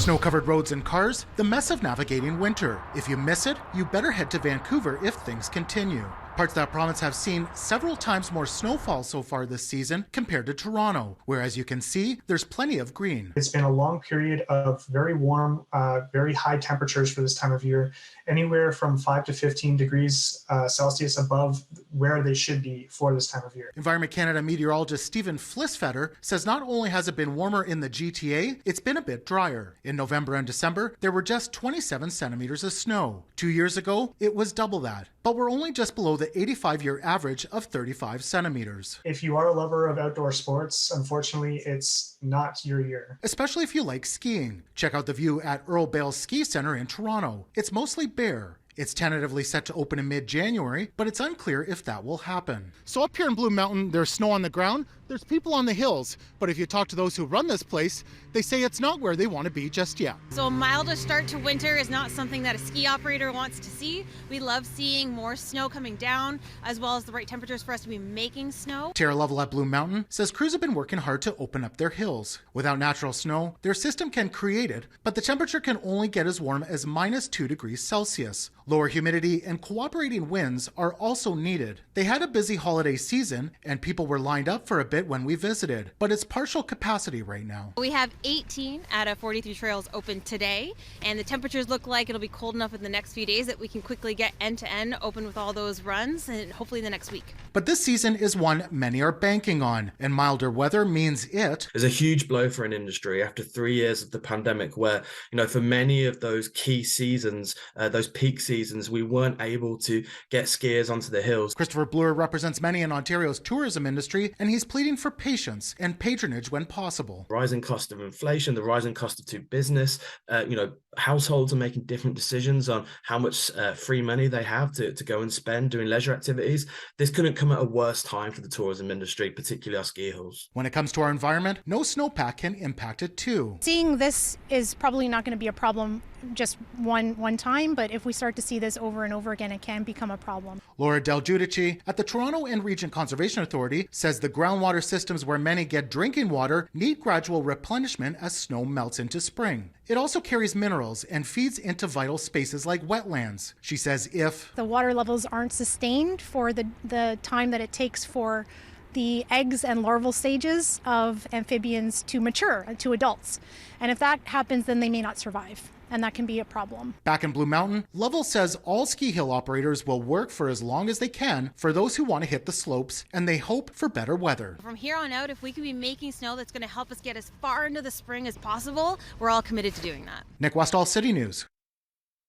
Snow-covered roads and cars, the mess of navigating winter. If you miss it, you better head to Vancouver if things continue. Parts of that province have seen several times more snowfall so far this season compared to Toronto, where, as you can see, there's plenty of green. It's been a long period of very warm, very high temperatures for this time of year, anywhere from 5 to 15 degrees Celsius above where they should be for this time of year. Environment Canada meteorologist Stephen Flisfetter says not only has it been warmer in the GTA, it's been a bit drier. In November and December, there were just 27 centimeters of snow. 2 years ago, it was double that. But we're only just below the 85-year average of 35 centimeters. If you are a lover of outdoor sports, unfortunately, it's not your year. Especially if you like skiing. Check out the view at Earl Bales Ski Centre in Toronto. It's mostly bare. It's tentatively set to open in mid-January, but it's unclear if that will happen. So up here in Blue Mountain, there's snow on the ground, there's people on the hills, but if you talk to those who run this place, they say it's not where they want to be just yet. So a milder start to winter is not something that a ski operator wants to see. We love seeing more snow coming down, as well as the right temperatures for us to be making snow. Tara Lovell at Blue Mountain says crews have been working hard to open up their hills. Without natural snow, their system can create it, but the temperature can only get as warm as -2 degrees Celsius. Lower humidity and cooperating winds are also needed. They had a busy holiday season, and people were lined up for a bit when we visited, but it's partial capacity right now. We have 18 out of 43 trails open today, and the temperatures look like it'll be cold enough in the next few days that we can quickly get end-to-end open with all those runs, and hopefully in the next week. But this season is one many are banking on, and milder weather means it is a huge blow for an industry after 3 years of the pandemic where, for many of those key seasons, those peak seasons, we weren't able to get skiers onto the hills. Christopher Bloor represents many in Ontario's tourism industry, and he's pleading for patience and patronage when possible. Rising cost of inflation, the rising cost of doing business, households are making different decisions on how much free money they have to go and spend doing leisure activities. This couldn't come at a worse time for the tourism industry, particularly our ski hills. When it comes to our environment, no snowpack can impact it too. Seeing this is probably not going to be a problem just one time, but if we start to see this over and over again, it can become a problem. Laura Del Giudice at the Toronto and Region Conservation Authority says the groundwater systems where many get drinking water need gradual replenishment as snow melts into spring. It also carries minerals and feeds into vital spaces like wetlands. She says if the water levels aren't sustained for the time that it takes for the eggs and larval stages of amphibians to mature to adults, and if that happens, then they may not survive. And that can be a problem. Back in Blue Mountain, Lovell says all ski hill operators will work for as long as they can for those who want to hit the slopes, and they hope for better weather. From here on out, if we can be making snow that's going to help us get as far into the spring as possible, we're all committed to doing that. Nick Westoll, City News.